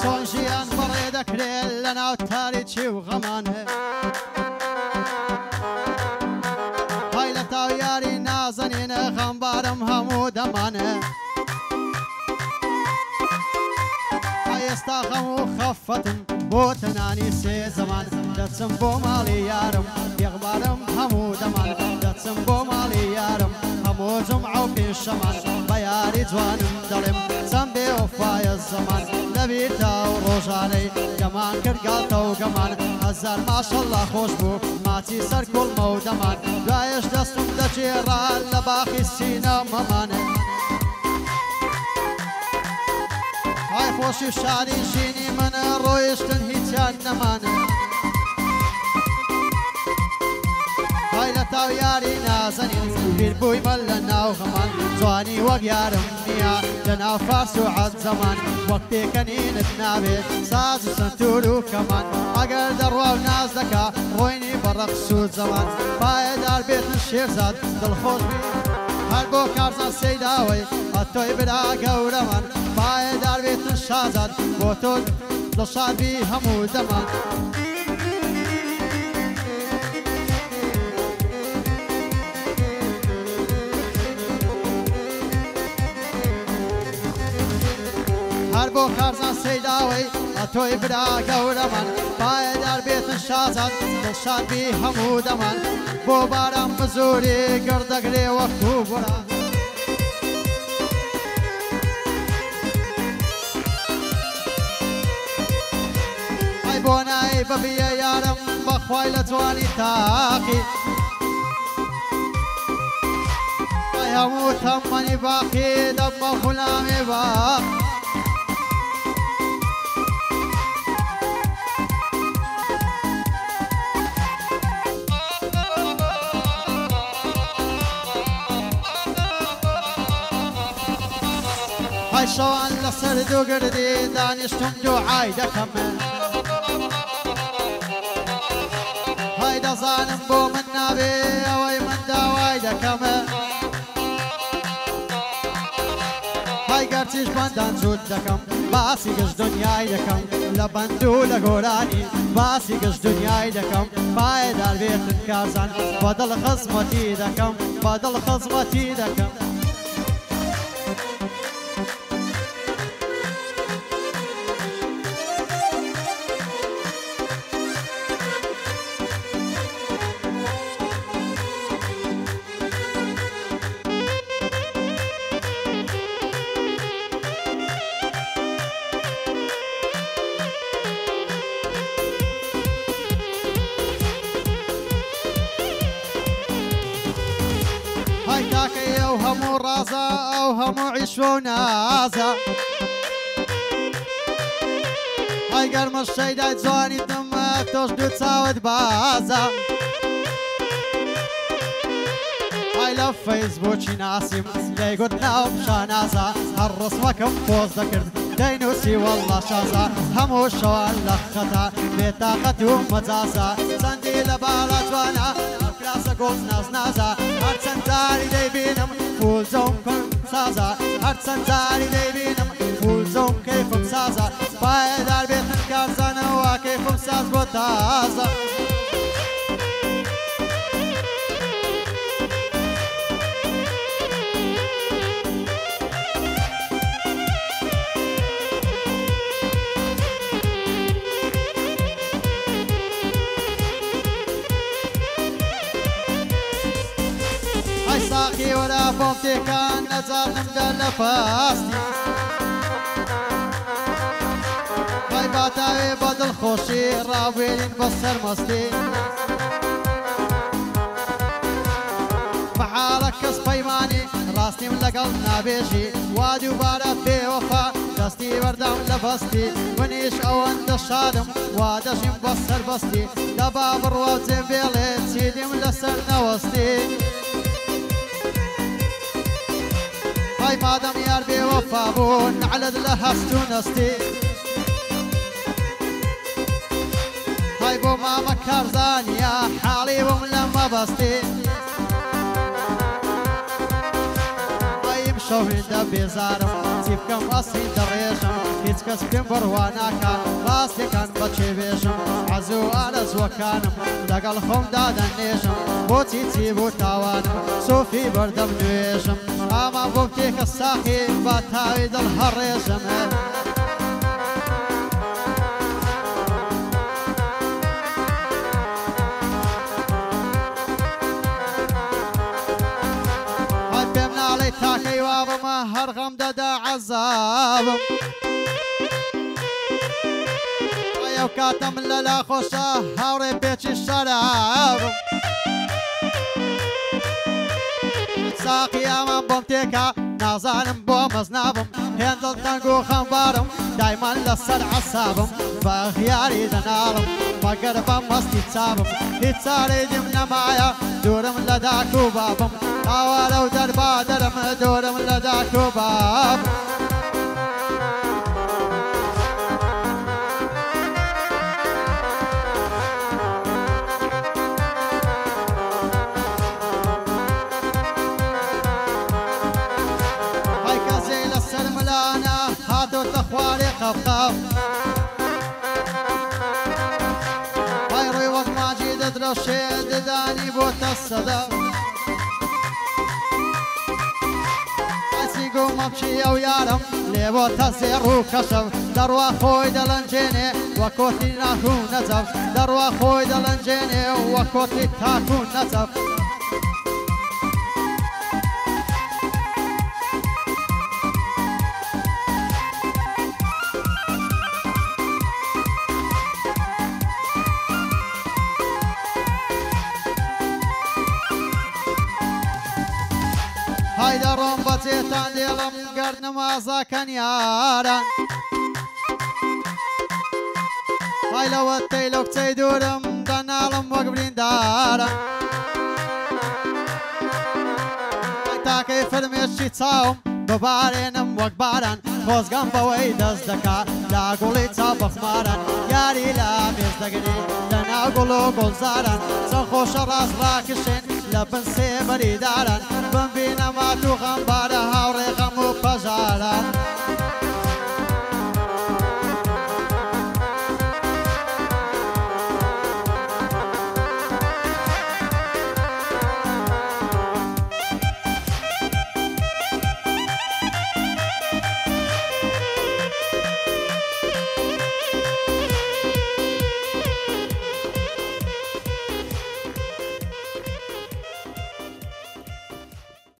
چۆن ژیان بەڕێ دەکرێت لە ناو تاریکی و غەمانە های لە تاو یاری نازەنینە غەمبارم هەموو دەمانە ئێستا غەم و خەفەتم بۆ تەنانی سێ زەمان دەچم بۆ ماڵی یارم یەغبارم هەموو دەمان دەچم بۆ ماڵی یارم هەموو جمعە و پێشەمان بە یاری جوانم دەڵێم چەند بێوەفایە زەمان لەبیردا و ڕۆژانەی گەمان کرد گاڵتە و گەمان هەزار ماشەڵڵا خۆش بوو ماچی سەر کوڵمە و دەمان دوایش دەستم دەچێڕا لە باخی سینەمەمانە های خۆشی و شادی ژینی منە ڕۆیشتن هیچیان نەمانە های لە تاو یاری نازەنین بیر بوویمە لە ناو غەمان جوانی وەک یارم نییە لە ناو فارس و عەجەمان وەک پێکەنینت نابێت ساز و سنتور و کەمان ئەگەر دەڕوا و ناز دەکا ڕۆینی بە ڕەقس و جەوان پایەدار بێتن شێرزاد دڵخۆش بی هەر بۆ کارزان سەیداوەی ئەتۆی برا گەورەمان پایەدار بێتن شازاد بۆ تۆ دڵشادبی هەموو دەمان هەر بۆ کارزان سەیداوەی ئەتۆی برا گەورەمان پایەدار بێتن شازاد دڵشادبی هەموو دەمان بۆ باران بزوری گردەگرێ وەک و بۆران بۆ نای بەبیە یارم بەخوای لە جوانی تاقی هەموو تەمەنی باقی دەبمە غولامی باق های شەوان لەسەر دووگردی دانیشتم دوعای دەکەمە های دەزانم بۆ من نابێ ئەوەی من داوای دەکەمە های گەرچیش بەندان جوود دەکەم باسی گشت دنیای دەکەم لە بەند و لە گۆرانی باسی گشت دنیای دەکەم پایەدار بێتن کارزان بەدڵ خزمەتی دەکەم بەدڵ خزمەتی دەکەم های تاکەی ئەو هەموو ڕازە ئەو هەموو عیشوە و نازە های گەرمە شەیدای جوانیتم تۆش دوو چاوت بازە های لە فەیسبووکی ناسیم دەیگوت ناوم شانازە هەر ڕسمەکەم پۆز دەکرد دەینووسی وەڵڵا شازە هەموو شەوان لە خەتا بێتاقەت و مەجازە چەندی لە باڵا جوانە ئەفراسە گۆڵ نازنازە هەرچەند جاری دەیبینم فول زەوم کەم سازە هەرچەند جاری دەیبینم فول زەوم کەیفم سازە پایەدار بێتن کارزانەوە کەیفم ساز بۆ تازە ساقی وەرە بۆم تێکان نەجانم دە لە پاستی های باتاوێ بە دڵخۆشی ڕاوێنین بە سەرمەستی بەحاڵە کەس پەیمانی ڕاستیم لەگەڵ نابێژی وا دووبارە بێوەفا دەستی وەردام لە بەستی منیش ئەوەندە شادم وا دەژیم بە سەربەستی دەبا بڕوە و جێبێڵێ چیدیم لەسەر نەوەستی های مادەم یار بێوەفا بوو نەعلت لە هەست و نەستی های بۆ مامە کارزانیا حاڵی بووم لە مەبەستی هایم شەو هێندە بێزارم چی بکەم ئەسری دەڕێژم هیچ کەس پێم بڕوا ناکات ڕاستێکان بە چێوێژم حەزوو ئارەزوەکانم لەگەڵ خۆمدا دەنێژم بۆچی چی بوو تاوانم سۆفی بەردەم نوێژم ئاما بۆ کێکە ساقی بە تاوی دڵ هەڕێژم تاکەی وابمە هەرغەم دەدا عەزابم ئەو کاتە من لەلا خۆشە هاوڕێ پێچی شەرابم ساقی ئامان بۆم تێکا نازانم بۆ مەزنابم هێندڵ تەنگ و خەمبارم دایمان لەسەر عەسابم بە خیاری دەناڵم مەگەر بە مەستی چابم هیچ چارەی دیم نەمایە دوورم لە داک و بابم ئاوارە و دەربادەرم دوورم لە داک و باب های کەسێ لەسەر ملانە هاتۆتە خوارێ خەفخەف های ڕووی وەک ماجی دەدرەوشێ ددانی بۆتە سەدە گومەمچی ئەو یارم لێبۆ تەزێڕ و کەشەف دەڕوا خۆی دەڵەنجێنێ وە کۆتی ناکو نەجەف دەڕوا خۆی دەڵەنجێنێ وە کۆتی تاکو نەجەف هایدە ڕۆم بەجێتان دێڵم گەر نەمازەکەن یاران های لەوە تەی لەو کچەی دوورم دەناڵم وەک برینداران تاکەی فرمێشی چاوم ببارێنم وەک باران خۆزگەم بەوەی دەست دەکات لا گوڵی چاو بەخماران یاری لا مێز دەگری لەناو گوڵ و گوڵزاران چەند خۆشە ڕاست ڕاکشێن لە بن سێبەری داران بمبینە مات و غەمبارە